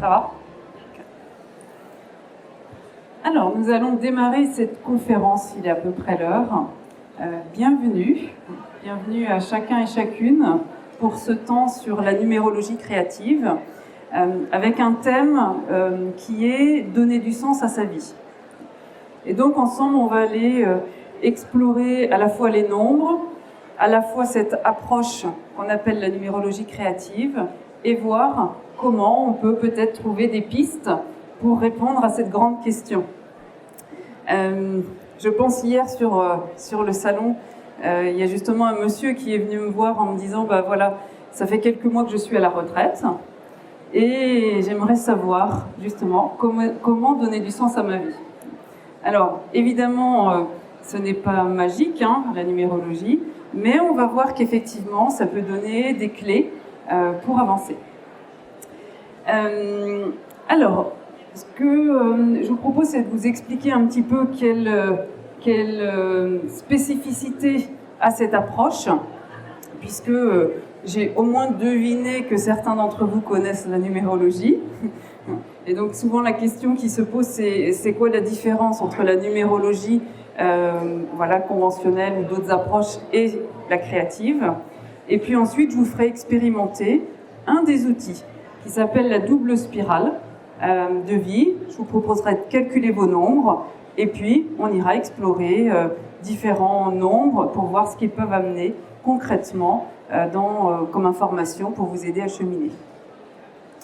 Ça va? Alors, nous allons démarrer cette conférence, il est à peu près l'heure. Bienvenue à chacun et chacune pour ce temps sur la numérologie créative, avec un thème qui est « Donner du sens à sa vie ». Et donc, ensemble, on va aller explorer à la fois les nombres, à la fois cette approche qu'on appelle la numérologie créative, et voir comment on peut peut-être trouver des pistes pour répondre à cette grande question. Je pense hier sur le salon, il y a justement un monsieur qui est venu me voir en me disant « bah voilà, ça fait quelques mois que je suis à la retraite et j'aimerais savoir justement comment donner du sens à ma vie ». Alors évidemment, ce n'est pas magique, la numérologie, mais on va voir qu'effectivement, ça peut donner des clés pour avancer. Alors, ce que je vous propose, c'est de vous expliquer un petit peu quelle spécificité a cette approche, puisque j'ai au moins deviné que certains d'entre vous connaissent la numérologie. Et donc souvent la question qui se pose, c'est quoi la différence entre la numérologie conventionnelle ou d'autres approches et la créative. Et puis ensuite, je vous ferai expérimenter un des outils qui s'appelle la double spirale de vie. Je vous proposerai de calculer vos nombres et puis on ira explorer différents nombres pour voir ce qu'ils peuvent amener concrètement comme information pour vous aider à cheminer.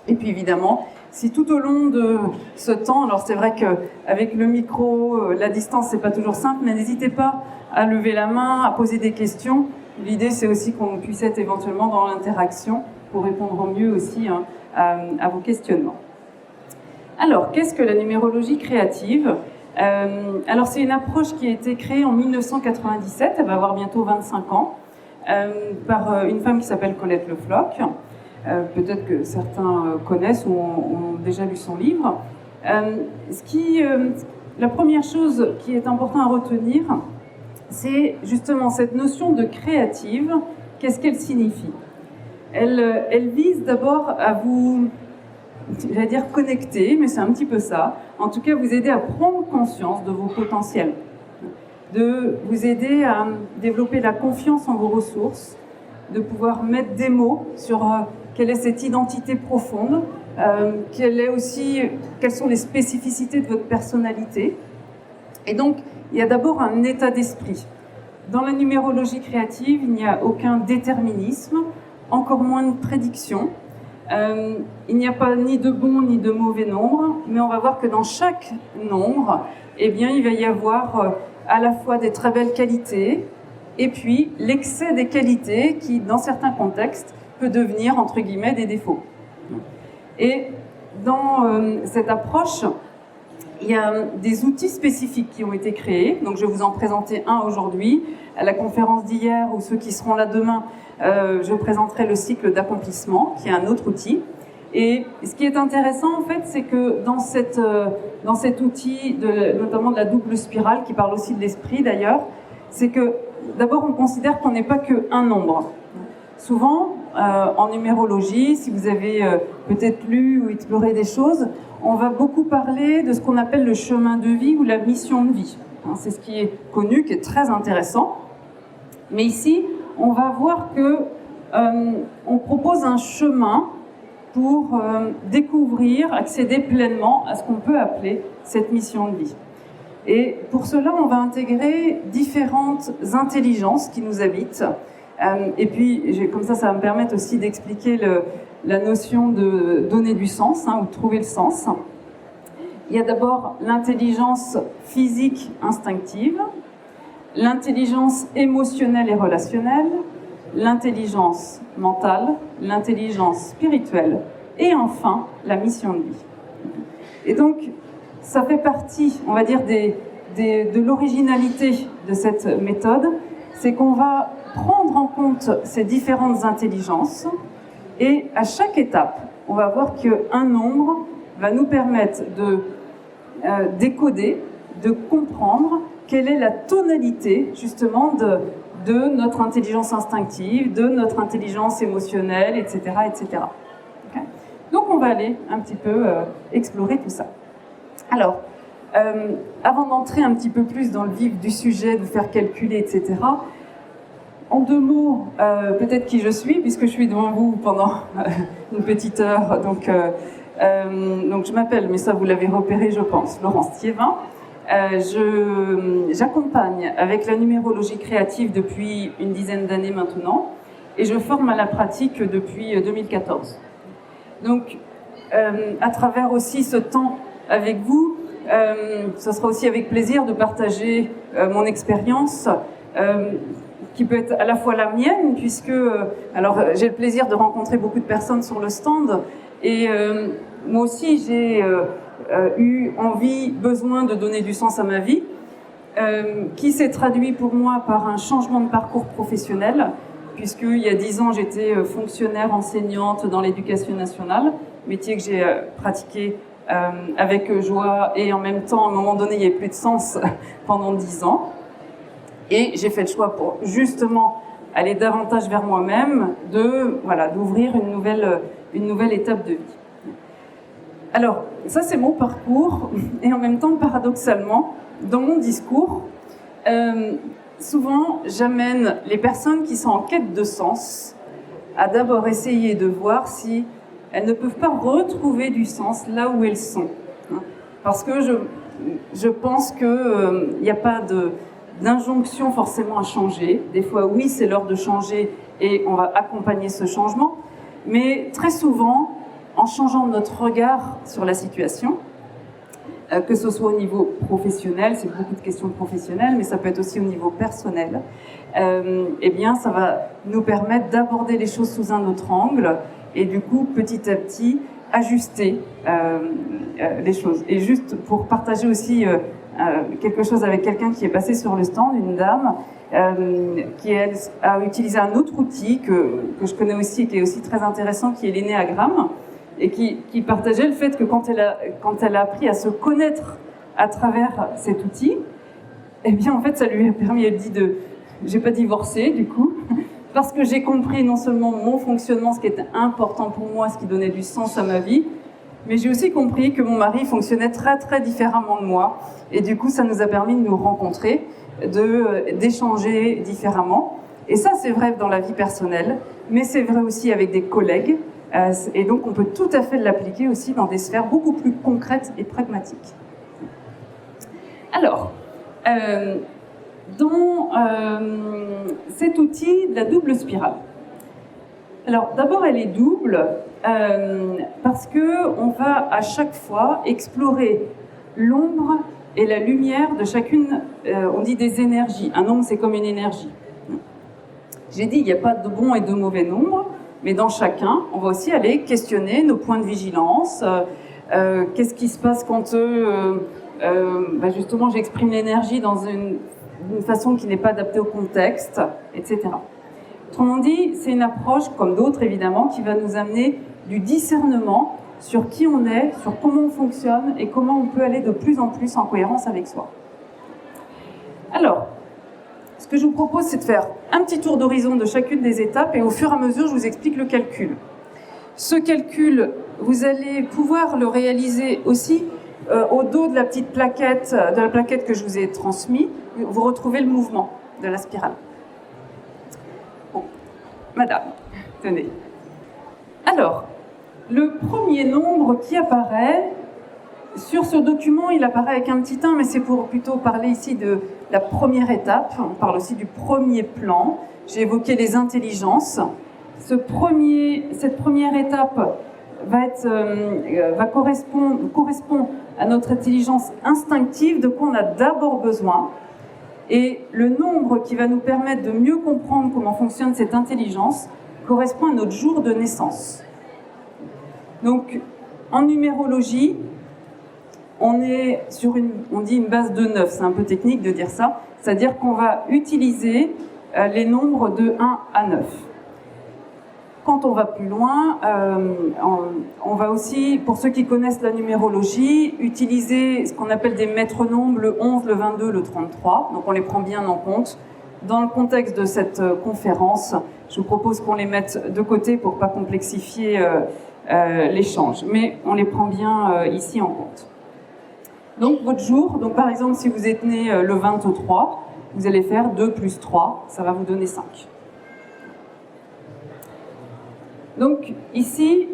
Et puis évidemment, si tout au long de ce temps, alors c'est vrai qu'avec le micro, la distance c'est pas toujours simple, mais n'hésitez pas à lever la main, à poser des questions. L'idée c'est aussi qu'on puisse être éventuellement dans l'interaction pour répondre au mieux aussi à vos questionnements. Alors, qu'est-ce que la numérologie créative ? Alors c'est une approche qui a été créée en 1997, elle va avoir bientôt 25 ans, par une femme qui s'appelle Colette Le Floch. Peut-être que certains connaissent ou ont déjà lu son livre. La première chose qui est importante à retenir, c'est justement cette notion de créative. Qu'est-ce qu'elle signifie ? Elle vise d'abord à vous, j'allais dire connecter, mais c'est un petit peu ça. En tout cas, vous aider à prendre conscience de vos potentiels, de vous aider à développer la confiance en vos ressources, de pouvoir mettre des mots sur quelle est cette identité profonde, quelles sont les spécificités de votre personnalité. Et donc, il y a d'abord un état d'esprit. Dans la numérologie créative, il n'y a aucun déterminisme, encore moins de prédiction. Il n'y a pas ni de bons ni de mauvais nombres, mais on va voir que dans chaque nombre, il va y avoir à la fois des très belles qualités, et puis l'excès des qualités qui, dans certains contextes, peut devenir, entre guillemets, des défauts. Et dans cette approche, il y a des outils spécifiques qui ont été créés. Donc je vais vous en présenter un aujourd'hui. À la conférence d'hier, ou ceux qui seront là demain, je présenterai le cycle d'accomplissement, qui est un autre outil. Et ce qui est intéressant, en fait, c'est que dans cet outil, notamment de la double spirale, qui parle aussi de l'esprit d'ailleurs, c'est que d'abord on considère qu'on n'est pas qu'un nombre. Souvent, en numérologie, si vous avez peut-être lu ou exploré des choses, on va beaucoup parler de ce qu'on appelle le chemin de vie ou la mission de vie. C'est ce qui est connu, qui est très intéressant. Mais ici, on va voir qu'on propose un chemin pour découvrir, accéder pleinement à ce qu'on peut appeler cette mission de vie. Et pour cela, on va intégrer différentes intelligences qui nous habitent. Et puis, comme ça va me permettre aussi d'expliquer la notion de donner du sens, ou de trouver le sens. Il y a d'abord l'intelligence physique instinctive, l'intelligence émotionnelle et relationnelle, l'intelligence mentale, l'intelligence spirituelle et enfin la mission de vie. Et donc, ça fait partie, on va dire, de l'originalité de cette méthode, c'est qu'on va prendre en compte ces différentes intelligences et à chaque étape, on va voir qu'un nombre va nous permettre de décoder, de comprendre quelle est la tonalité justement de notre intelligence instinctive, de notre intelligence émotionnelle, etc. etc. Okay ? Donc on va aller un petit peu explorer tout ça. Alors, avant d'entrer un petit peu plus dans le vif du sujet, de vous faire calculer, etc., en 2 mots, peut-être qui je suis, puisque je suis devant vous pendant une petite heure. Donc je m'appelle, mais ça vous l'avez repéré, je pense, Laurence Thiévin. J'accompagne avec la numérologie créative depuis une dizaine d'années maintenant, et je forme à la pratique depuis 2014. Donc, à travers aussi ce temps avec vous, ce sera aussi avec plaisir de partager mon expérience, qui peut être à la fois la mienne, puisque j'ai le plaisir de rencontrer beaucoup de personnes sur le stand, et moi aussi j'ai eu envie, besoin de donner du sens à ma vie, qui s'est traduit pour moi par un changement de parcours professionnel, puisqu'il y a 10 ans j'étais fonctionnaire enseignante dans l'éducation nationale, métier que j'ai pratiqué avec joie, et en même temps, à un moment donné, il n'y avait plus de sens pendant 10 ans. Et j'ai fait le choix pour justement aller davantage vers moi-même, d'ouvrir une nouvelle étape de vie. Alors, ça c'est mon parcours, et en même temps, paradoxalement, dans mon discours, souvent j'amène les personnes qui sont en quête de sens à d'abord essayer de voir si elles ne peuvent pas retrouver du sens là où elles sont. Parce que je pense qu'il n'y a pas d'injonction forcément à changer. Des fois, oui, c'est l'heure de changer et on va accompagner ce changement. Mais très souvent, en changeant notre regard sur la situation, que ce soit au niveau professionnel, c'est beaucoup de questions professionnelles, mais ça peut être aussi au niveau personnel, eh bien, ça va nous permettre d'aborder les choses sous un autre angle et du coup, petit à petit, ajuster les choses. Et juste pour partager aussi quelque chose avec quelqu'un qui est passé sur le stand, une dame qui elle, a utilisé un autre outil que je connais aussi et qui est aussi très intéressant, qui est l'énéagramme, et qui partageait le fait que quand elle a appris à se connaître à travers cet outil, eh bien en fait ça lui a permis, elle dit, j'ai pas divorcé du coup, parce que j'ai compris non seulement mon fonctionnement, ce qui était important pour moi, ce qui donnait du sens à ma vie, mais j'ai aussi compris que mon mari fonctionnait très très différemment de moi, et du coup ça nous a permis de nous rencontrer, d'échanger différemment. Et ça c'est vrai dans la vie personnelle, mais c'est vrai aussi avec des collègues, et donc on peut tout à fait l'appliquer aussi dans des sphères beaucoup plus concrètes et pragmatiques. Alors, dans cet outil de la double spirale. Alors d'abord elle est double parce que on va à chaque fois explorer l'ombre et la lumière de chacune, on dit des énergies. Un nombre c'est comme une énergie. J'ai dit il n'y a pas de bon et de mauvais nombres, mais dans chacun on va aussi aller questionner nos points de vigilance. Qu'est-ce qui se passe quand justement j'exprime l'énergie dans une façon qui n'est pas adaptée au contexte, etc. Autrement dit, c'est une approche, comme d'autres évidemment, qui va nous amener du discernement sur qui on est, sur comment on fonctionne et comment on peut aller de plus en plus en cohérence avec soi. Alors, ce que je vous propose, c'est de faire un petit tour d'horizon de chacune des étapes et au fur et à mesure, je vous explique le calcul. Ce calcul, vous allez pouvoir le réaliser aussi au dos de la petite plaquette, que je vous ai transmise. Vous retrouvez le mouvement de la spirale. Bon, madame, tenez. Alors, le premier nombre qui apparaît, sur ce document, il apparaît avec un petit 1, mais c'est pour plutôt parler ici de la première étape. On parle aussi du premier plan. J'ai évoqué les intelligences. Cette première étape correspond à notre intelligence instinctive, de quoi on a d'abord besoin. Et le nombre qui va nous permettre de mieux comprendre comment fonctionne cette intelligence correspond à notre jour de naissance. Donc, en numérologie, on est sur on dit une base de 9, c'est un peu technique de dire ça, c'est-à-dire qu'on va utiliser les nombres de 1 à 9. Quand on va plus loin, on va aussi, pour ceux qui connaissent la numérologie, utiliser ce qu'on appelle des maîtres nombres, le 11, le 22, le 33. Donc on les prend bien en compte. Dans le contexte de cette conférence, je vous propose qu'on les mette de côté pour ne pas complexifier l'échange. Mais on les prend bien ici en compte. Donc votre jour, donc par exemple si vous êtes né le 23, vous allez faire 2 plus 3, ça va vous donner 5. Donc ici,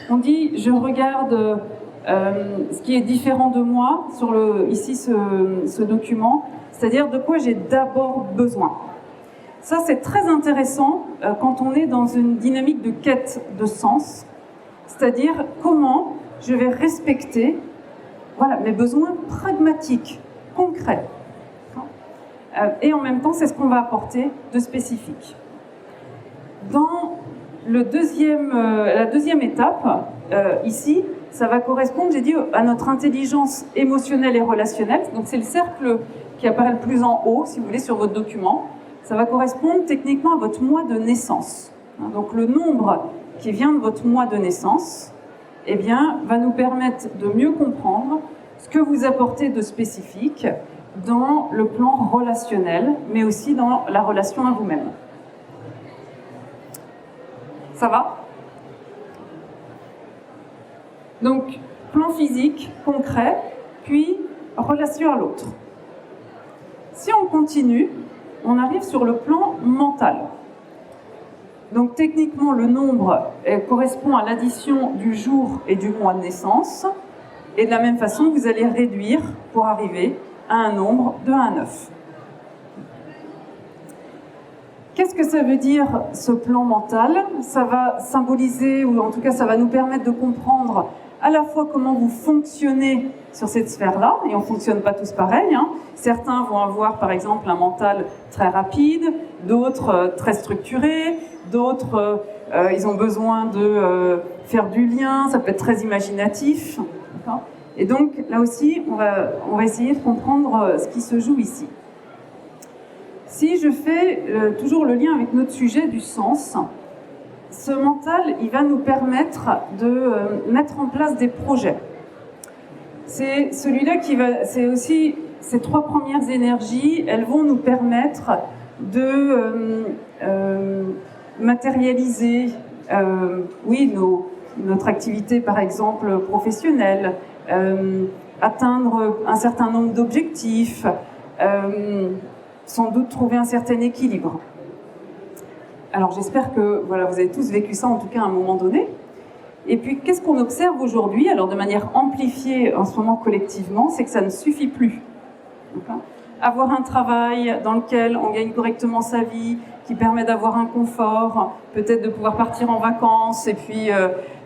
on dit je regarde ce qui est différent de moi sur ici ce document, c'est-à-dire de quoi j'ai d'abord besoin. Ça c'est très intéressant quand on est dans une dynamique de quête de sens, c'est-à-dire comment je vais respecter mes besoins pragmatiques, concrets. Et en même temps, c'est ce qu'on va apporter de spécifique. Dans la deuxième étape, ici, ça va correspondre, j'ai dit, à notre intelligence émotionnelle et relationnelle. Donc c'est le cercle qui apparaît le plus en haut, si vous voulez, sur votre document. Ça va correspondre techniquement à votre mois de naissance. Donc le nombre qui vient de votre mois de naissance, eh bien, va nous permettre de mieux comprendre ce que vous apportez de spécifique dans le plan relationnel, mais aussi dans la relation à vous-même. Ça va ? Donc, plan physique, concret, puis relation à l'autre. Si on continue, on arrive sur le plan mental. Donc, techniquement, le nombre correspond à l'addition du jour et du mois de naissance. Et de la même façon, vous allez réduire pour arriver à un nombre de 1 à 9. Qu'est-ce que ça veut dire, ce plan mental ? Ça va symboliser, ou en tout cas, ça va nous permettre de comprendre à la fois comment vous fonctionnez sur cette sphère-là, et on ne fonctionne pas tous pareil. Certains vont avoir, par exemple, un mental très rapide, d'autres très structuré, d'autres, ils ont besoin de faire du lien, ça peut être très imaginatif. Et donc, là aussi, on va essayer de comprendre ce qui se joue ici. Si je fais toujours le lien avec notre sujet du sens, ce mental, il va nous permettre de mettre en place des projets. C'est celui-là c'est aussi ces 3 premières énergies, elles vont nous permettre de matérialiser, notre activité, par exemple, professionnelle, atteindre un certain nombre d'objectifs, sans doute trouver un certain équilibre. Alors j'espère que vous avez tous vécu ça, en tout cas à un moment donné. Et puis qu'est-ce qu'on observe aujourd'hui, alors de manière amplifiée en ce moment collectivement, c'est que ça ne suffit plus. Avoir un travail dans lequel on gagne correctement sa vie, qui permet d'avoir un confort, peut-être de pouvoir partir en vacances, et puis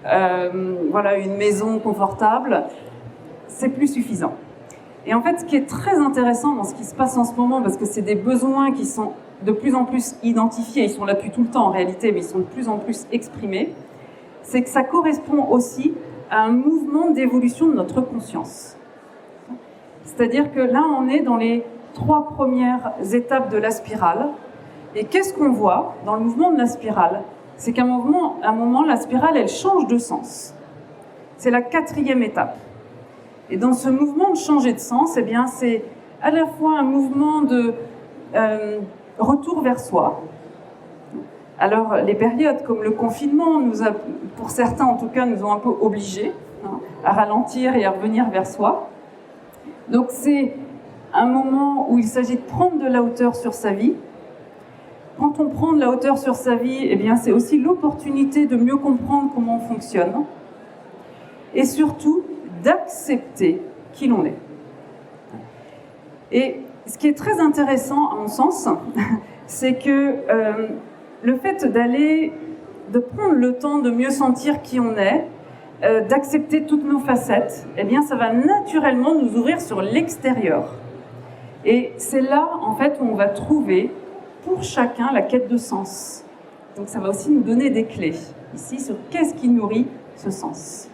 une maison confortable, c'est plus suffisant. Et en fait, ce qui est très intéressant dans ce qui se passe en ce moment, parce que c'est des besoins qui sont de plus en plus identifiés, ils sont là depuis tout le temps en réalité, mais ils sont de plus en plus exprimés, c'est que ça correspond aussi à un mouvement d'évolution de notre conscience. C'est-à-dire que là, on est dans les 3 premières étapes de la spirale. Et qu'est-ce qu'on voit dans le mouvement de la spirale ? C'est qu'à un moment, la spirale, elle change de sens. C'est la 4e étape. Et dans ce mouvement de changer de sens, eh bien, c'est à la fois un mouvement de retour vers soi. Alors, les périodes comme le confinement, pour certains en tout cas, nous ont un peu obligés à ralentir et à revenir vers soi. Donc, c'est un moment où il s'agit de prendre de la hauteur sur sa vie. Quand on prend de la hauteur sur sa vie, eh bien, c'est aussi l'opportunité de mieux comprendre comment on fonctionne. Et surtout, d'accepter qui l'on est. Et ce qui est très intéressant, à mon sens, c'est que le fait de prendre le temps de mieux sentir qui on est, d'accepter toutes nos facettes, eh bien, ça va naturellement nous ouvrir sur l'extérieur. Et c'est là, en fait, où on va trouver, pour chacun, la quête de sens. Donc, ça va aussi nous donner des clés, ici, sur qu'est-ce qui nourrit ce sens.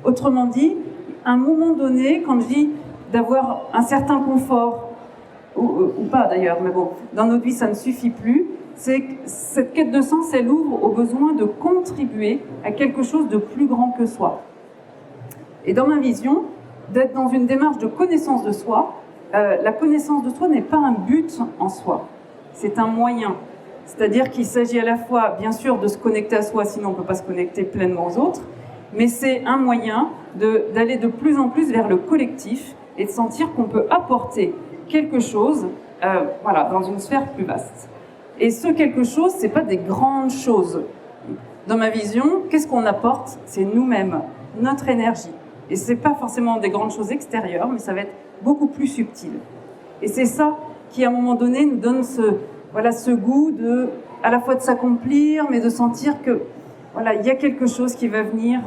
Autrement dit, à un moment donné, quand je dis d'avoir un certain confort, ou pas d'ailleurs, mais bon, dans notre vie, ça ne suffit plus, c'est que cette quête de sens, elle ouvre au besoin de contribuer à quelque chose de plus grand que soi. Et dans ma vision, d'être dans une démarche de connaissance de soi, la connaissance de soi n'est pas un but en soi, c'est un moyen. C'est-à-dire qu'il s'agit à la fois, bien sûr, de se connecter à soi, sinon on ne peut pas se connecter pleinement aux autres, mais c'est un moyen d'aller de plus en plus vers le collectif et de sentir qu'on peut apporter quelque chose voilà, dans une sphère plus vaste. Et ce quelque chose, ce n'est pas des grandes choses. Dans ma vision, qu'est-ce qu'on apporte? C'est nous-mêmes, notre énergie. Et ce n'est pas forcément des grandes choses extérieures, mais ça va être beaucoup plus subtil. Et c'est ça qui, à un moment donné, nous donne ce goût à la fois de s'accomplir, mais de sentir que voilà, il y a quelque chose qui va venir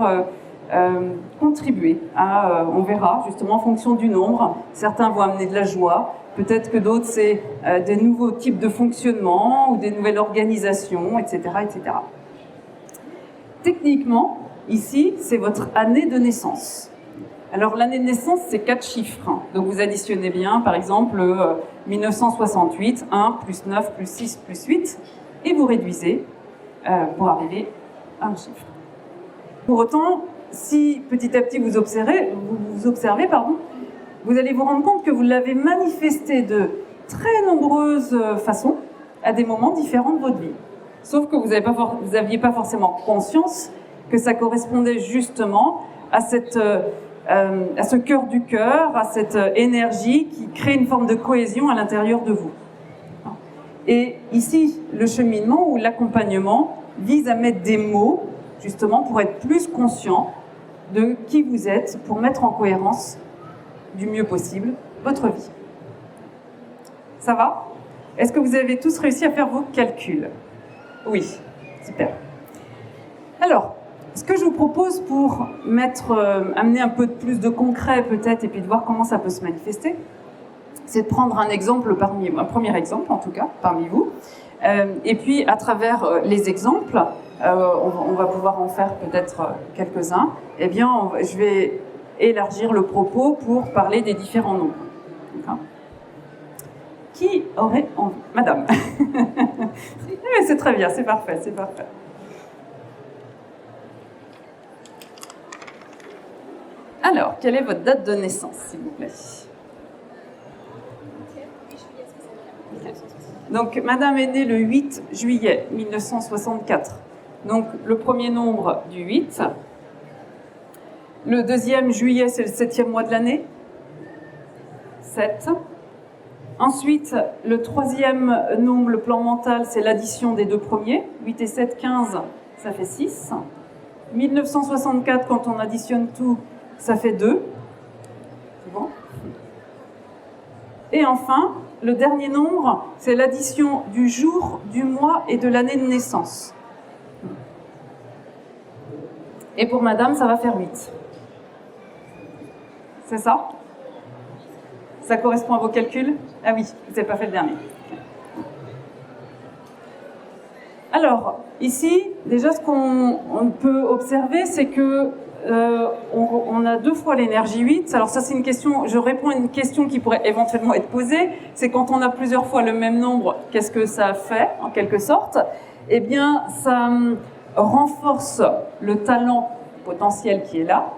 contribuer à, on verra, justement, en fonction du nombre. Certains vont amener de la joie, peut-être que d'autres, c'est des nouveaux types de fonctionnement ou des nouvelles organisations, etc., etc. Techniquement, ici, c'est votre année de naissance. Alors, l'année de naissance, c'est 4 chiffres. Donc, vous additionnez bien, par exemple, 1968, 1, plus 9, plus 6, plus 8, et vous réduisez pour arriver à un chiffre. Pour autant, si petit à petit vous observez, vous allez vous rendre compte que vous l'avez manifesté de très nombreuses façons à des moments différents de votre vie. Sauf que vous n'aviez pas forcément conscience que ça correspondait justement à ce cœur du cœur, à cette énergie qui crée une forme de cohésion à l'intérieur de vous. Et ici, le cheminement ou l'accompagnement vise à mettre des mots, justement, pour être plus conscient de qui vous êtes, pour mettre en cohérence, du mieux possible, votre vie. Ça va? Est-ce que vous avez tous réussi à faire vos calculs? Oui, super. Alors, ce que je vous propose pour amener un peu plus de concret peut-être, et puis de voir comment ça peut se manifester, c'est de prendre un exemple un premier exemple en tout cas, parmi vous, et puis à travers les exemples, on va pouvoir en faire peut-être quelques-uns, eh bien je vais élargir le propos pour parler des différents nombres. D'accord ? Qui aurait envie? Madame. C'est très bien, c'est parfait, c'est parfait. Alors, quelle est votre date de naissance, s'il vous plaît? Donc, Madame est née le 8 juillet 1964. Donc, le premier nombre du 8. Le deuxième juillet, c'est le 7e mois de l'année. 7. Ensuite, le troisième nombre, le plan mental, c'est l'addition des deux premiers. 8 et 7, 15, ça fait 6. 1964, quand on additionne tout, ça fait 2. C'est bon? Et enfin, le dernier nombre, c'est l'addition du jour, du mois et de l'année de naissance. Et pour Madame, ça va faire 8. C'est ça? Ça correspond à vos calculs? Ah oui, vous n'avez pas fait le dernier. Alors, ici, déjà, ce qu'on peut observer, c'est que on a 2 fois l'énergie 8. Alors ça, c'est une question, je réponds à une question qui pourrait éventuellement être posée. C'est quand on a plusieurs fois le même nombre, qu'est-ce que ça fait, en quelque sorte? Eh bien, ça renforce le talent potentiel qui est là.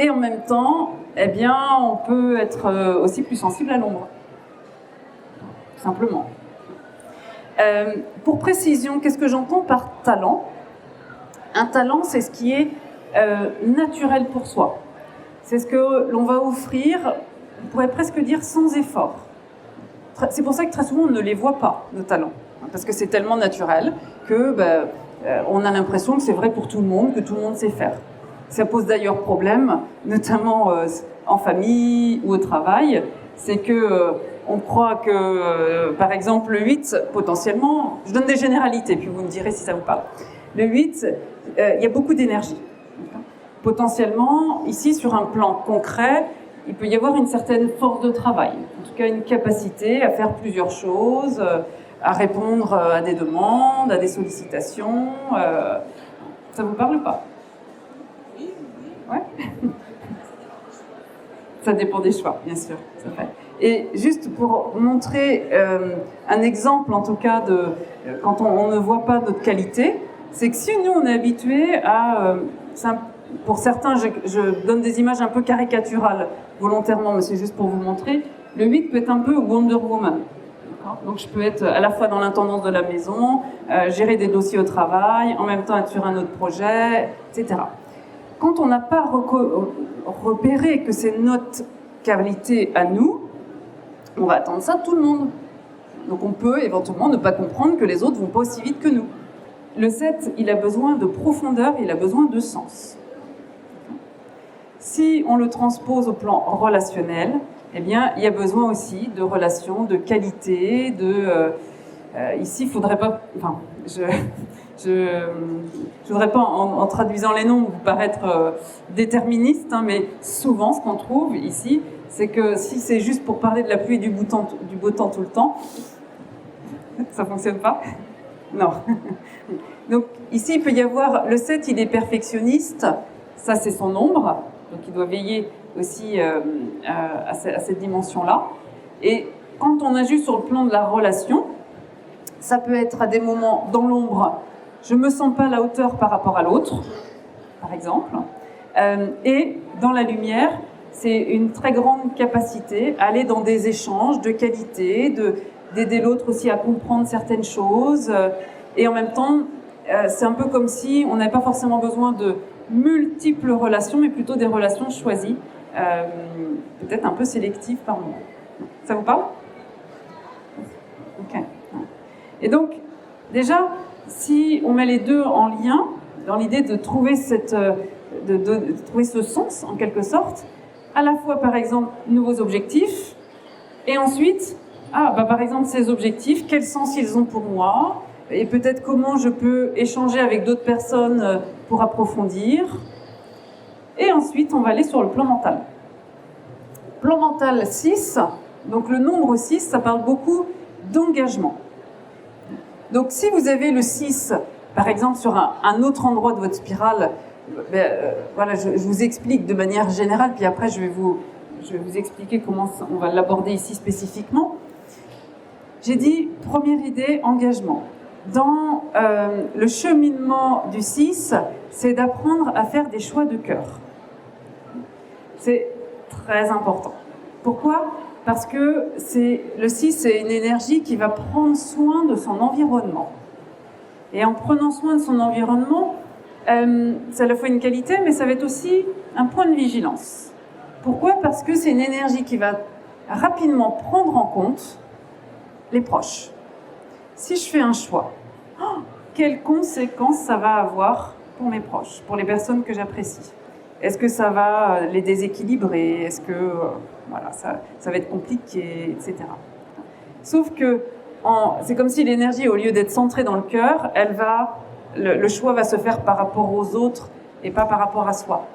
Et en même temps, eh bien, on peut être aussi plus sensible à l'ombre. Tout simplement. Pour précision, qu'est-ce que j'entends par talent? Un talent, c'est ce qui est naturel pour soi. C'est ce que l'on va offrir, on pourrait presque dire sans effort. C'est pour ça que très souvent, on ne les voit pas, nos talents. Parce que c'est tellement naturel que on a l'impression que c'est vrai pour tout le monde, que tout le monde sait faire. Ça pose d'ailleurs problème, notamment en famille ou au travail. C'est que on croit que, par exemple, le 8, potentiellement, je donne des généralités, puis vous me direz si ça vous parle. Le 8, il y a beaucoup d'énergie. Potentiellement, ici, sur un plan concret, il peut y avoir une certaine force de travail. En tout cas, une capacité à faire plusieurs choses, à répondre à des demandes, à des sollicitations. Ça vous parle ou pas? Ouais. Ça dépend des choix, bien sûr. Ça fait. Et juste pour montrer un exemple, en tout cas, de quand on ne voit pas notre qualité, c'est que si nous, on est habitué à... pour certains, je donne des images un peu caricaturales, volontairement, mais c'est juste pour vous montrer. Le 8 peut être un peu Wonder Woman. Donc je peux être à la fois dans l'intendance de la maison, gérer des dossiers au travail, en même temps être sur un autre projet, etc. Quand on n'a pas repéré que c'est notre qualité à nous, on va attendre ça de tout le monde. Donc on peut éventuellement ne pas comprendre que les autres vont pas aussi vite que nous. Le 7, il a besoin de profondeur, il a besoin de sens. Si on le transpose au plan relationnel, eh bien, il y a besoin aussi de relations, de qualité, ici, il faudrait pas... Enfin, je voudrais pas, en traduisant les noms, vous paraître déterministe, hein, mais souvent, ce qu'on trouve ici, c'est que si c'est juste pour parler de la pluie et du beau temps tout le temps, ça fonctionne pas? Non. Donc, ici, il peut y avoir... Le 7, il est perfectionniste, ça, c'est son ombre, donc il doit veiller aussi à cette dimension-là. Et quand on agit sur le plan de la relation, ça peut être à des moments dans l'ombre, je ne me sens pas à la hauteur par rapport à l'autre, par exemple. Et dans la lumière, c'est une très grande capacité à aller dans des échanges de qualité, d'aider l'autre aussi à comprendre certaines choses. Et en même temps, c'est un peu comme si on n'avait pas forcément besoin de multiples relations, mais plutôt des relations choisies, peut-être un peu sélectives par moment. Ça vous parle? Ok. Et donc, déjà, si on met les deux en lien, dans l'idée de trouver, de trouver ce sens, en quelque sorte, à la fois, par exemple, nouveaux objectifs, et ensuite, par exemple, ces objectifs, quel sens ils ont pour moi, et peut-être comment je peux échanger avec d'autres personnes pour approfondir. Et ensuite, on va aller sur le plan mental. Plan mental 6, donc le nombre 6, ça parle beaucoup d'engagement. Donc si vous avez le 6, par exemple, sur un autre endroit de votre spirale, voilà, je vous explique de manière générale, puis après je vais vous expliquer comment on va l'aborder ici spécifiquement. J'ai dit, première idée, engagement. Dans le cheminement du 6, c'est d'apprendre à faire des choix de cœur. C'est très important. Pourquoi ? Parce que le 6, c'est une énergie qui va prendre soin de son environnement. Et en prenant soin de son environnement, c'est à la fois une qualité, mais ça va être aussi un point de vigilance. Pourquoi ? Parce que c'est une énergie qui va rapidement prendre en compte les proches. Si je fais un choix, quelles conséquences ça va avoir pour mes proches, pour les personnes que j'apprécie ? Est-ce que ça va les déséquilibrer ? Est-ce que voilà, ça va être compliqué, etc. Sauf que c'est comme si l'énergie, au lieu d'être centrée dans le cœur, le choix va se faire par rapport aux autres et pas par rapport à soi.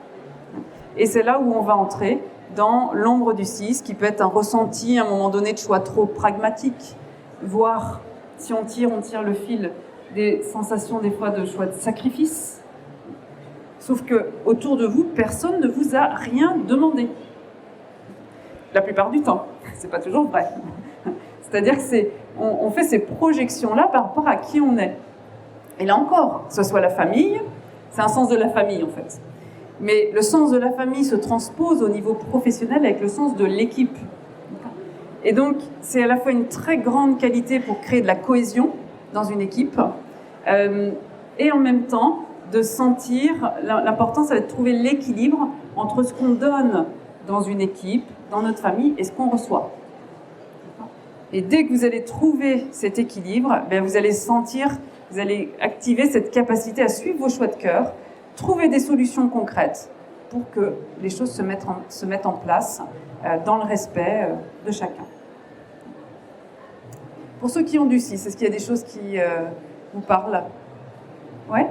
Et c'est là où on va entrer dans l'ombre du 6, qui peut être un ressenti à un moment donné de choix trop pragmatique, voire, si on tire le fil, des sensations des fois de choix de sacrifice. Sauf que autour de vous, personne ne vous a rien demandé. La plupart du temps, c'est pas toujours vrai. C'est-à-dire que on fait ces projections-là par rapport à qui on est. Et là encore, que ce soit la famille, c'est un sens de la famille en fait. Mais le sens de la famille se transpose au niveau professionnel avec le sens de l'équipe. Et donc, c'est à la fois une très grande qualité pour créer de la cohésion dans une équipe, et en même temps, de sentir, l'important, ça va être de trouver l'équilibre entre ce qu'on donne dans une équipe, dans notre famille, et ce qu'on reçoit. Et dès que vous allez trouver cet équilibre, vous allez sentir, vous allez activer cette capacité à suivre vos choix de cœur, trouver des solutions concrètes pour que les choses se mettent en place dans le respect de chacun. Pour ceux qui ont du 6, est-ce qu'il y a des choses qui vous parlent ? Ouais ?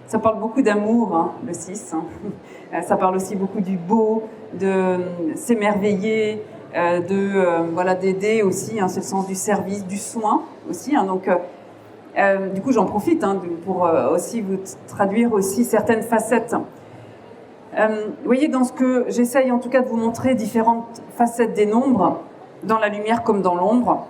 Ça parle beaucoup d'amour, hein, le 6. Hein. Ça parle aussi beaucoup du beau, de s'émerveiller, d'aider aussi. Hein, c'est le sens du service, du soin aussi. Hein, donc, du coup, j'en profite pour aussi vous traduire aussi certaines facettes. Vous voyez, dans ce que j'essaye en tout cas de vous montrer, différentes facettes des nombres, dans la lumière comme dans l'ombre.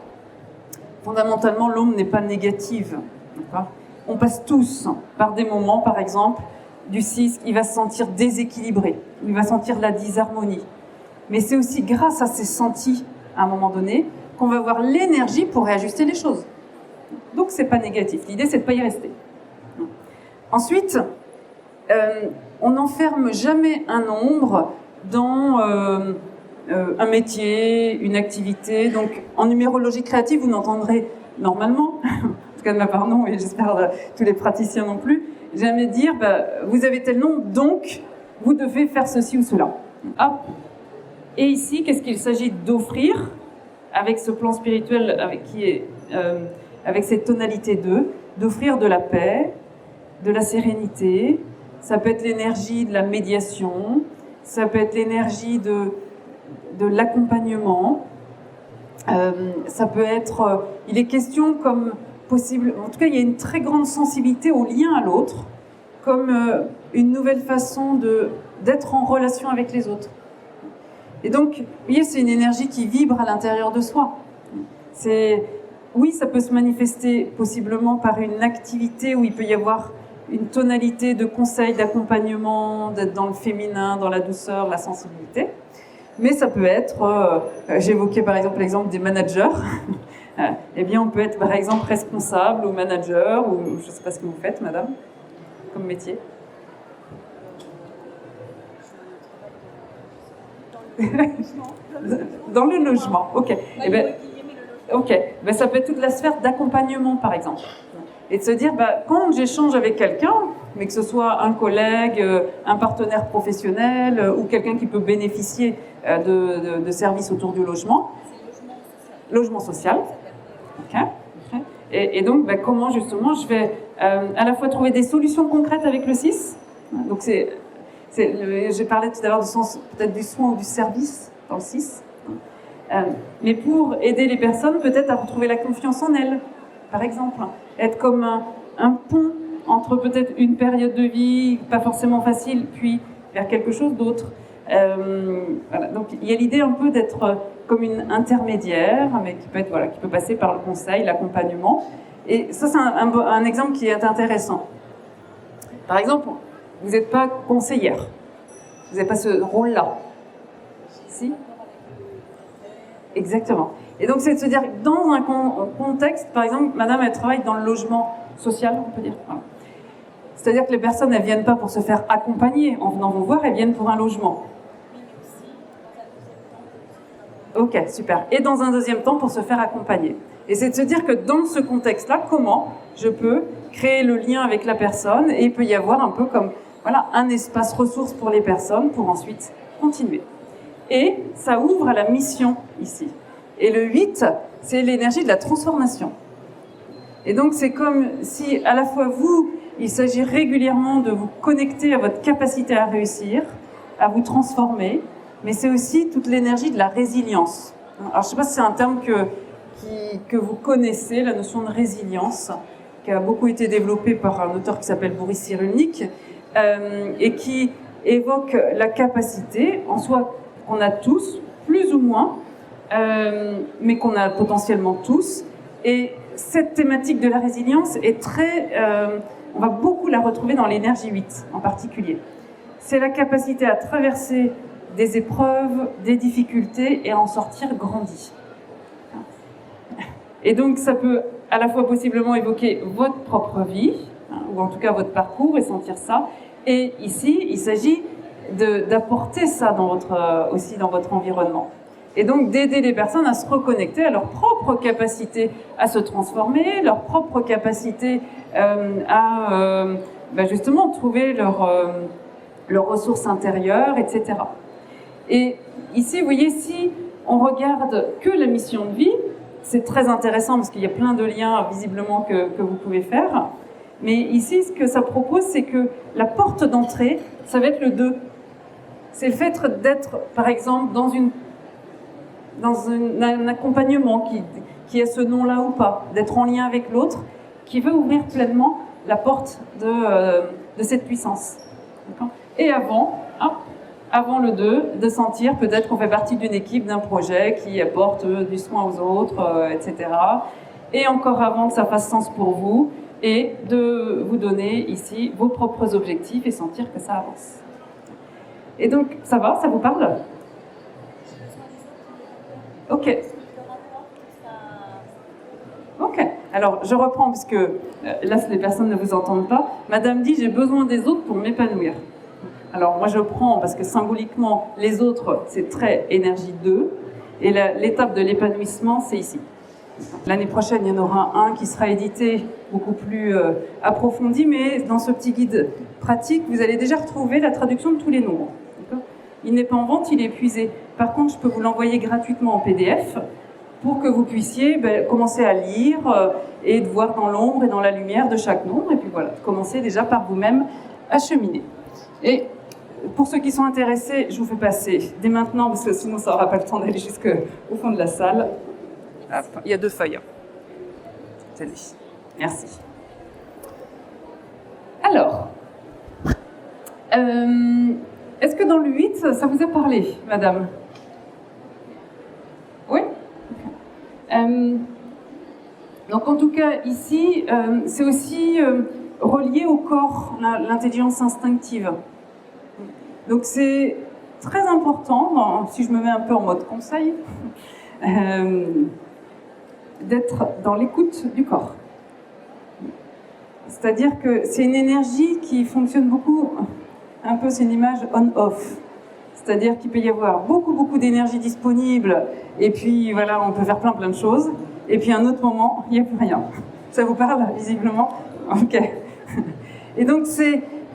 Fondamentalement, l'ombre n'est pas négative. D'accord ? On passe tous par des moments, par exemple, du 6, il va se sentir déséquilibré, il va sentir la disharmonie. Mais c'est aussi grâce à ces sentis, à un moment donné, qu'on va avoir l'énergie pour réajuster les choses. Donc c'est pas négatif. L'idée, c'est de pas y rester. Ensuite, on n'enferme jamais un nombre dans un métier, une activité. Donc en numérologie créative, vous n'entendrez normalement, en tout cas de ma part non, et j'espère tous les praticiens non plus, jamais dire vous avez tel nom, donc vous devez faire ceci ou cela. Hop. Et ici, qu'est-ce qu'il s'agit d'offrir avec ce plan spirituel avec cette tonalité 2, d'offrir de la paix, de la sérénité. Ça peut être l'énergie de la médiation, ça peut être l'énergie de l'accompagnement, ça peut être... il est question comme possible... En tout cas, il y a une très grande sensibilité au lien à l'autre, comme une nouvelle façon d'être en relation avec les autres. Et donc, vous voyez, c'est une énergie qui vibre à l'intérieur de soi. Oui, ça peut se manifester possiblement par une activité où il peut y avoir une tonalité de conseil, d'accompagnement, d'être dans le féminin, dans la douceur, la sensibilité. Mais ça peut être, j'évoquais par exemple l'exemple des managers, eh bien on peut être par exemple responsable ou manager, ou je ne sais pas ce que vous faites, madame, comme métier. Dans le logement, ok. Eh ben, ok, ben, ça peut être toute la sphère d'accompagnement par exemple. Et de se dire, quand j'échange avec quelqu'un, mais que ce soit un collègue, un partenaire professionnel ou quelqu'un qui peut bénéficier de services autour du logement, logement social. Okay. Et donc, comment justement je vais à la fois trouver des solutions concrètes avec le 6. Donc j'ai parlé tout à l'heure du sens peut-être du soin ou du service dans le 6. Mais pour aider les personnes peut-être à retrouver la confiance en elles, par exemple. Être comme un pont entre peut-être une période de vie pas forcément facile, puis vers quelque chose d'autre. Voilà. Donc il y a l'idée un peu d'être comme une intermédiaire, mais qui peut passer par le conseil, l'accompagnement. Et ça, c'est un exemple qui est intéressant. Par exemple, vous n'êtes pas conseillère. Vous n'avez pas ce rôle-là. Si ? Exactement. Et donc, c'est de se dire, dans un contexte, par exemple, madame, elle travaille dans le logement social, on peut dire. Voilà. C'est-à-dire que les personnes, elles ne viennent pas pour se faire accompagner en venant vous voir, elles viennent pour un logement. Ok, super. Et dans un deuxième temps, pour se faire accompagner. Et c'est de se dire que dans ce contexte-là, comment je peux créer le lien avec la personne, et il peut y avoir un peu comme un espace ressource pour les personnes pour ensuite continuer. Et ça ouvre à la mission ici. Et le 8, c'est l'énergie de la transformation. Et donc c'est comme si à la fois il s'agit régulièrement de vous connecter à votre capacité à réussir, à vous transformer, mais c'est aussi toute l'énergie de la résilience. Alors je ne sais pas si c'est un terme que vous connaissez, la notion de résilience, qui a beaucoup été développée par un auteur qui s'appelle Boris Cyrulnik, et qui évoque la capacité, en soi, qu'on a tous, plus ou moins, mais qu'on a potentiellement tous. Et cette thématique de la résilience est on va beaucoup la retrouver dans l'énergie 8 en particulier. C'est la capacité à traverser des épreuves, des difficultés et à en sortir grandi. Et donc ça peut à la fois possiblement évoquer votre propre vie, ou en tout cas votre parcours et sentir ça. Et ici, il s'agit d'apporter ça aussi dans votre environnement. Et donc d'aider les personnes à se reconnecter à leur propre capacité à se transformer, leur propre capacité à justement trouver leurs ressources intérieures, etc. Et ici, vous voyez, si on regarde que la mission de vie, c'est très intéressant parce qu'il y a plein de liens visiblement que vous pouvez faire. Mais ici, ce que ça propose, c'est que la porte d'entrée, ça va être le 2. C'est le fait d'être, par exemple, dans un accompagnement qui a ce nom-là ou pas, d'être en lien avec l'autre, qui veut ouvrir pleinement la porte de cette puissance. Et avant le 2, de sentir peut-être qu'on fait partie d'une équipe, d'un projet qui apporte du soin aux autres, etc. Et encore avant que ça fasse sens pour vous, et de vous donner ici vos propres objectifs et sentir que ça avance. Et donc, ça va? Ça vous parle? Ok. Ok, alors je reprends, puisque là, les personnes ne vous entendent pas. Madame dit, j'ai besoin des autres pour m'épanouir. Alors moi, je prends, parce que symboliquement, les autres, c'est très énergie 2, et l'étape de l'épanouissement, c'est ici. L'année prochaine, il y en aura un qui sera édité beaucoup plus approfondi, mais dans ce petit guide pratique, vous allez déjà retrouver la traduction de tous les nombres. Il n'est pas en vente, il est épuisé. Par contre, je peux vous l'envoyer gratuitement en PDF pour que vous puissiez commencer à lire et de voir dans l'ombre et dans la lumière de chaque nombre. Et puis voilà, commencer déjà par vous-même à cheminer. Et pour ceux qui sont intéressés, je vous fais passer dès maintenant, parce que sinon ça n'aura pas le temps d'aller jusqu'au fond de la salle. Hop, il y a 2 feuilles. Tenez. Merci. Alors, est-ce que dans le 8, ça vous a parlé, madame? Oui? Donc en tout cas, ici, c'est aussi relié au corps, l'intelligence instinctive. Donc c'est très important, si je me mets un peu en mode conseil, d'être dans l'écoute du corps. C'est-à-dire que c'est une énergie qui fonctionne beaucoup, un peu c'est une image on-off. C'est-à-dire qu'il peut y avoir beaucoup d'énergie disponible, et puis voilà, on peut faire plein de choses, et puis à un autre moment, il n'y a plus rien. Ça vous parle, visiblement? Ok. Et donc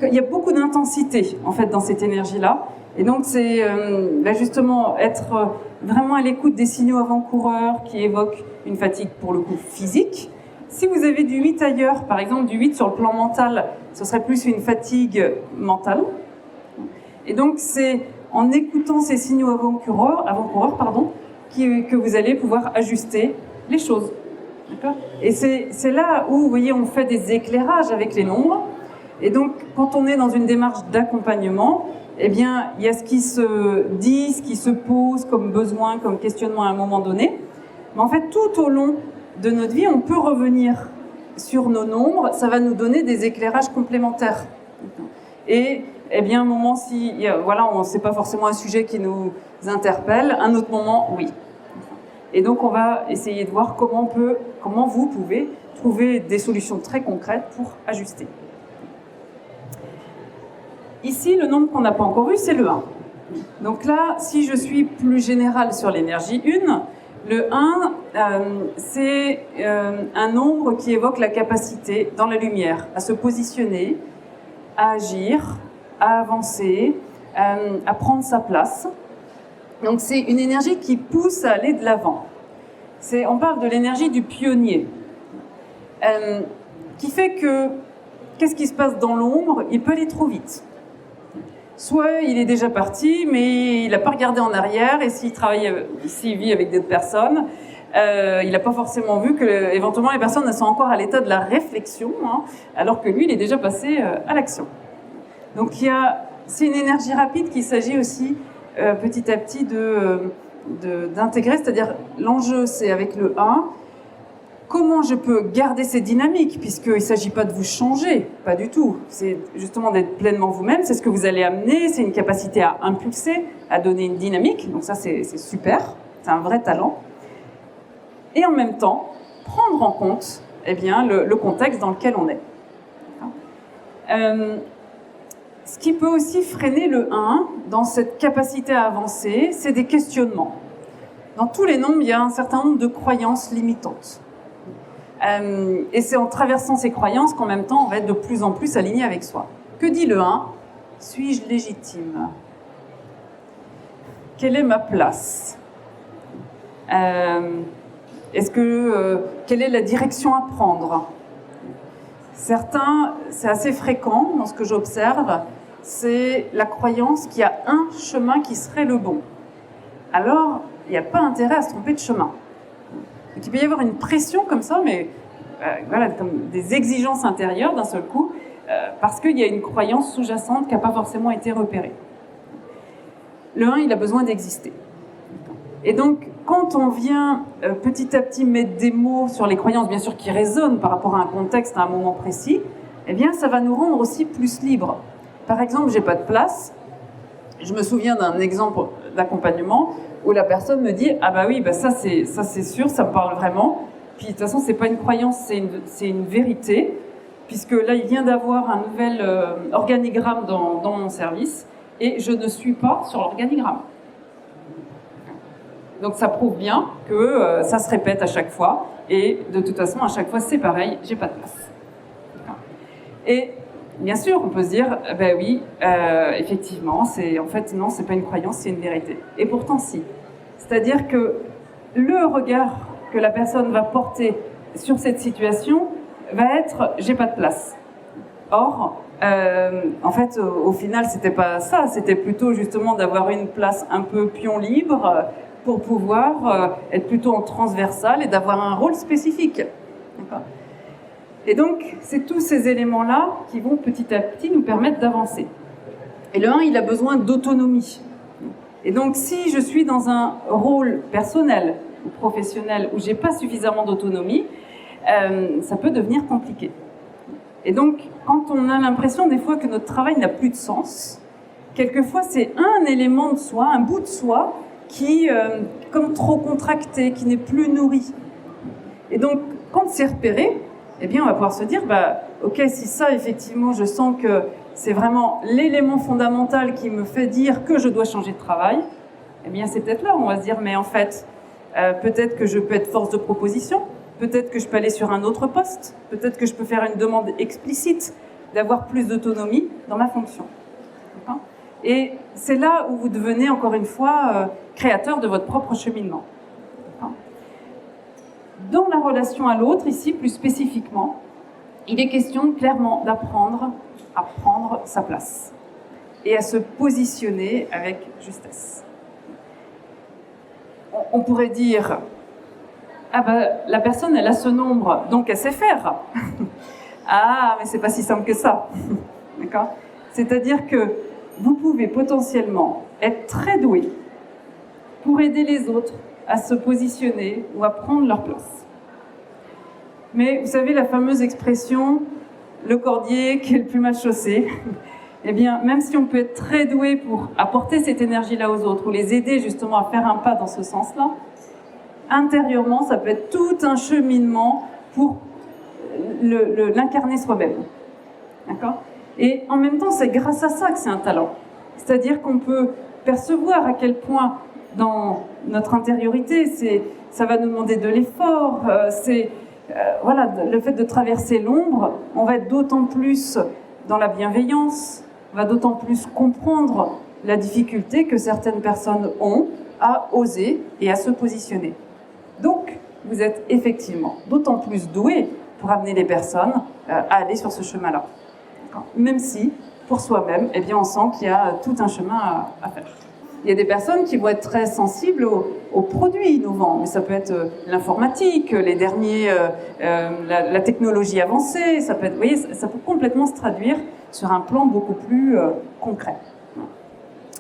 il y a beaucoup d'intensité, en fait, dans cette énergie-là. Et donc c'est justement être vraiment à l'écoute des signaux avant-coureurs qui évoquent une fatigue, pour le coup, physique. Si vous avez du 8 ailleurs, par exemple du 8 sur le plan mental, ce serait plus une fatigue mentale. Et donc c'est en écoutant ces signaux avant-coureurs, que vous allez pouvoir ajuster les choses. Et c'est là où, vous voyez, on fait des éclairages avec les nombres. Et donc, quand on est dans une démarche d'accompagnement, eh bien, il y a ce qui se dit, ce qui se pose comme besoin, comme questionnement à un moment donné. Mais en fait, tout au long de notre vie, on peut revenir sur nos nombres. Ça va nous donner des éclairages complémentaires. Et eh bien, un moment, c'est pas forcément un sujet qui nous interpelle, un autre moment, oui. Et donc, on va essayer de voir comment vous pouvez trouver des solutions très concrètes pour ajuster. Ici, le nombre qu'on n'a pas encore eu, c'est le 1. Donc là, si je suis plus générale sur l'énergie 1, le 1, c'est un nombre qui évoque la capacité, dans la lumière, à se positionner, à agir, à avancer, à prendre sa place. Donc c'est une énergie qui pousse à aller de l'avant. On parle de l'énergie du pionnier, qui fait que, qu'est-ce qui se passe dans l'ombre? Il peut aller trop vite. Soit il est déjà parti, mais il n'a pas regardé en arrière, et s'il vit avec d'autres personnes, il n'a pas forcément vu que, éventuellement, les personnes sont encore à l'état de la réflexion, alors que lui, il est déjà passé à l'action. Donc c'est une énergie rapide qu'il s'agit aussi petit à petit d'intégrer, c'est-à-dire l'enjeu c'est avec le 1, comment je peux garder cette dynamique, puisqu'il ne s'agit pas de vous changer, pas du tout, c'est justement d'être pleinement vous-même, c'est ce que vous allez amener, c'est une capacité à impulser, à donner une dynamique, donc ça c'est super, c'est un vrai talent, et en même temps prendre en compte le contexte dans lequel on est. Ce qui peut aussi freiner le 1 dans cette capacité à avancer, c'est des questionnements. Dans tous les nombres, il y a un certain nombre de croyances limitantes. Et c'est en traversant ces croyances qu'en même temps, on va être de plus en plus aligné avec soi. Que dit le 1 ? Suis-je légitime ? Quelle est ma place ? Quelle est la direction à prendre ? Certains, c'est assez fréquent dans ce que j'observe, c'est la croyance qu'il y a un chemin qui serait le bon. Alors, il n'y a pas intérêt à se tromper de chemin. Donc, il peut y avoir une pression comme ça, mais comme des exigences intérieures d'un seul coup, parce qu'il y a une croyance sous-jacente qui n'a pas forcément été repérée. Le 1, il a besoin d'exister. Et donc, quand on vient petit à petit mettre des mots sur les croyances, bien sûr, qui résonnent par rapport à un contexte, à un moment précis, eh bien, ça va nous rendre aussi plus libres. Par exemple, j'ai pas de place. Je me souviens d'un exemple d'accompagnement où la personne me dit « Ah bah oui, ça c'est sûr, ça me parle vraiment. Puis de toute façon, c'est pas une croyance, c'est une vérité, puisque là, il vient d'avoir un nouvel organigramme dans mon service, et je ne suis pas sur l'organigramme. Donc ça prouve bien que ça se répète à chaque fois, et de toute façon, à chaque fois, c'est pareil, j'ai pas de place. Et bien sûr, on peut se dire, ben oui, effectivement, en fait, non, c'est pas une croyance, c'est une vérité. Et pourtant, si. C'est-à-dire que le regard que la personne va porter sur cette situation va être, j'ai pas de place. Or, en fait, au final, c'était pas ça, c'était plutôt justement d'avoir une place un peu pion libre pour pouvoir être plutôt en transversal et d'avoir un rôle spécifique. D'accord ? Et donc, c'est tous ces éléments-là qui vont petit à petit nous permettre d'avancer. Et le 1, il a besoin d'autonomie. Et donc, si je suis dans un rôle personnel ou professionnel où j'ai pas suffisamment d'autonomie, ça peut devenir compliqué. Et donc, quand on a l'impression des fois que notre travail n'a plus de sens, quelquefois c'est un élément de soi, un bout de soi, qui, comme trop contracté, qui n'est plus nourri. Et donc, quand c'est repéré, eh bien, on va pouvoir se dire, bah, ok, si ça, effectivement, je sens que c'est vraiment l'élément fondamental qui me fait dire que je dois changer de travail, eh bien, c'est peut-être là où on va se dire, mais en fait, peut-être que je peux être force de proposition, peut-être que je peux aller sur un autre poste, peut-être que je peux faire une demande explicite d'avoir plus d'autonomie dans ma fonction. D'accord ? Et c'est là où vous devenez, encore une fois, créateur de votre propre cheminement. D'accord ? Dans la relation à l'autre, ici, plus spécifiquement, il est question clairement d'apprendre à prendre sa place et à se positionner avec justesse. On pourrait dire, ah ben, la personne, elle a ce nombre, donc elle sait faire. Ah, mais c'est pas si simple que ça. D'accord ? C'est-à-dire que vous pouvez potentiellement être très doué pour aider les autres à se positionner ou à prendre leur place. Mais vous savez, la fameuse expression « le cordier qui est le plus mal chaussé », eh bien, même si on peut être très doué pour apporter cette énergie-là aux autres ou les aider justement à faire un pas dans ce sens-là, intérieurement, ça peut être tout un cheminement pour l'incarner soi-même. D'accord ? Et en même temps, c'est grâce à ça que c'est un talent. C'est-à-dire qu'on peut percevoir à quel point, dans notre intériorité, ça va nous demander de l'effort, voilà, le fait de traverser l'ombre, on va être d'autant plus dans la bienveillance, on va d'autant plus comprendre la difficulté que certaines personnes ont à oser et à se positionner. Donc, vous êtes effectivement d'autant plus doué pour amener les personnes à aller sur ce chemin-là. Même si, pour soi-même, eh bien, on sent qu'il y a tout un chemin à faire. Il y a des personnes qui vont être très sensibles aux produits innovants, mais ça peut être l'informatique, les derniers, la technologie avancée, ça peut être, vous voyez, ça peut complètement se traduire sur un plan beaucoup plus concret.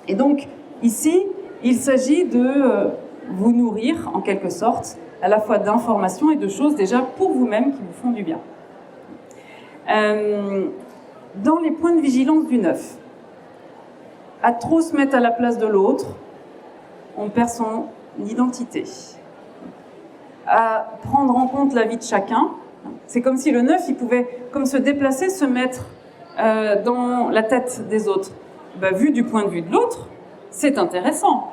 Et donc, ici, il s'agit de vous nourrir, en quelque sorte, à la fois d'informations et de choses déjà pour vous-même qui vous font du bien. Dans les points de vigilance du 9, à trop se mettre à la place de l'autre, on perd son identité. À prendre en compte la vie de chacun, c'est comme si le 9, il pouvait comme se déplacer, se mettre dans la tête des autres. Ben, vu du point de vue de l'autre, c'est intéressant.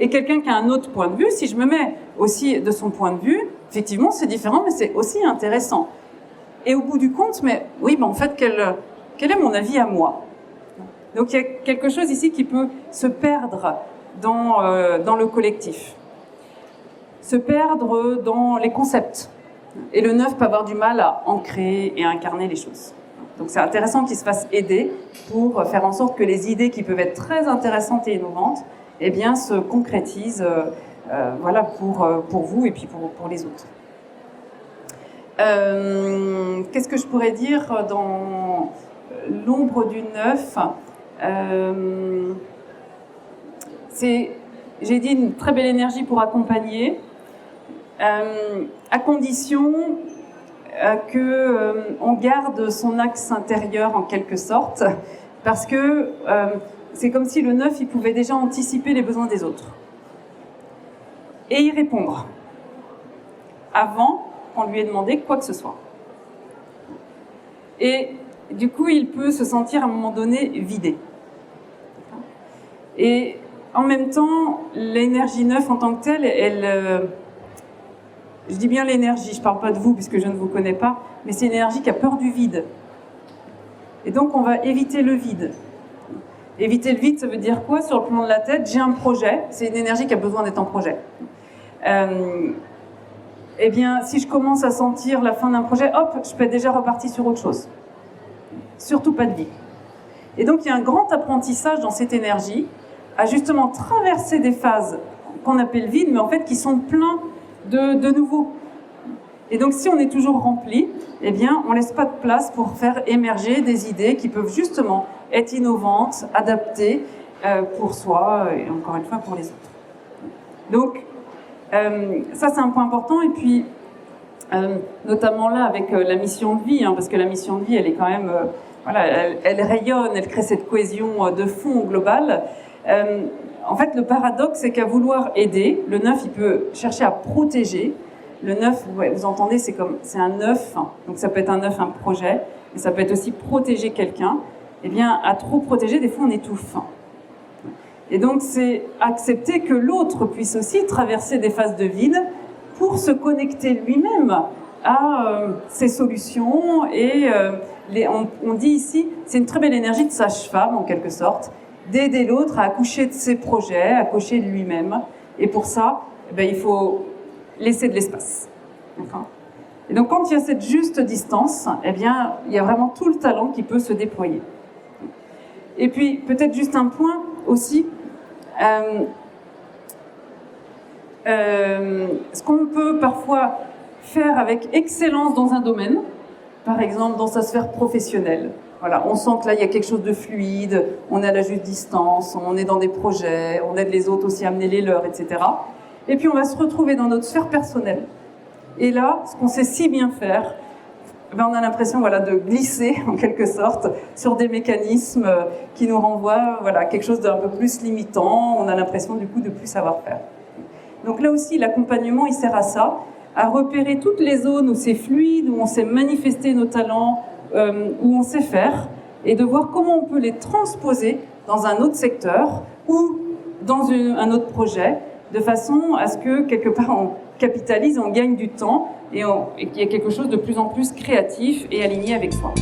Et quelqu'un qui a un autre point de vue, si je me mets aussi de son point de vue, effectivement, c'est différent, mais c'est aussi intéressant. Et au bout du compte, mais oui, ben en fait, quel est mon avis à moi ? Donc il y a quelque chose ici qui peut se perdre dans le collectif, se perdre dans les concepts. Et le 9 peut avoir du mal à ancrer et à incarner les choses. Donc c'est intéressant qu'il se fasse aider pour faire en sorte que les idées qui peuvent être très intéressantes et innovantes, eh bien, se concrétisent voilà, pour vous et puis pour les autres. Qu'est-ce que je pourrais dire dans l'ombre du 9 ? J'ai dit une très belle énergie pour accompagner, à condition qu'on garde son axe intérieur en quelque sorte, parce que c'est comme si le 9 il pouvait déjà anticiper les besoins des autres et y répondre avant qu'on lui ait demandé quoi que ce soit. Et du coup, il peut se sentir à un moment donné vidé. Et en même temps, l'énergie 9 en tant que telle, je dis bien l'énergie, je ne parle pas de vous puisque je ne vous connais pas, mais c'est une énergie qui a peur du vide. Et donc on va éviter le vide. Éviter le vide, ça veut dire quoi sur le plan de la tête? J'ai un projet, c'est une énergie qui a besoin d'être en projet. Eh bien, si je commence à sentir la fin d'un projet, hop, je peux être déjà reparti sur autre chose. Surtout pas de vie. Et donc il y a un grand apprentissage dans cette énergie à justement traverser des phases qu'on appelle vides, mais en fait qui sont pleins de nouveau. Et donc si on est toujours rempli, eh bien on laisse pas de place pour faire émerger des idées qui peuvent justement être innovantes, adaptées pour soi et encore une fois pour les autres. Donc ça c'est un point important. Et puis notamment là avec la mission de vie, parce que la mission de vie elle est quand même voilà, elle rayonne, elle crée cette cohésion de fond globale. En fait, le paradoxe, c'est qu'à vouloir aider, le 9, il peut chercher à protéger. Le 9, vous entendez, c'est un œuf, donc ça peut être un œuf, un projet, mais ça peut être aussi protéger quelqu'un. Eh bien, à trop protéger, des fois, on étouffe. Et donc, c'est accepter que l'autre puisse aussi traverser des phases de vide pour se connecter lui-même à ses solutions. Et on dit ici, c'est une très belle énergie de sage-femme, en quelque sorte, d'aider l'autre à accoucher de ses projets, à accoucher de lui-même. Et pour ça, il faut laisser de l'espace. D'accord ? Et donc, quand il y a cette juste distance, il y a vraiment tout le talent qui peut se déployer. Et puis, peut-être juste un point aussi, ce qu'on peut parfois faire avec excellence dans un domaine, par exemple dans sa sphère professionnelle. Voilà, on sent que là, il y a quelque chose de fluide, on est à la juste distance, on est dans des projets, on aide les autres aussi à amener les leurs, etc. Et puis, on va se retrouver dans notre sphère personnelle. Et là, ce qu'on sait si bien faire, on a l'impression de glisser, en quelque sorte, sur des mécanismes qui nous renvoient à quelque chose d'un peu plus limitant. On a l'impression, du coup, de plus savoir faire. Donc là aussi, l'accompagnement, il sert à ça, à repérer toutes les zones où c'est fluide, où on sait manifester nos talents, où on sait faire, et de voir comment on peut les transposer dans un autre secteur ou dans un autre projet, de façon à ce que, quelque part, on capitalise, on gagne du temps et qu'il y ait quelque chose de plus en plus créatif et aligné avec soi.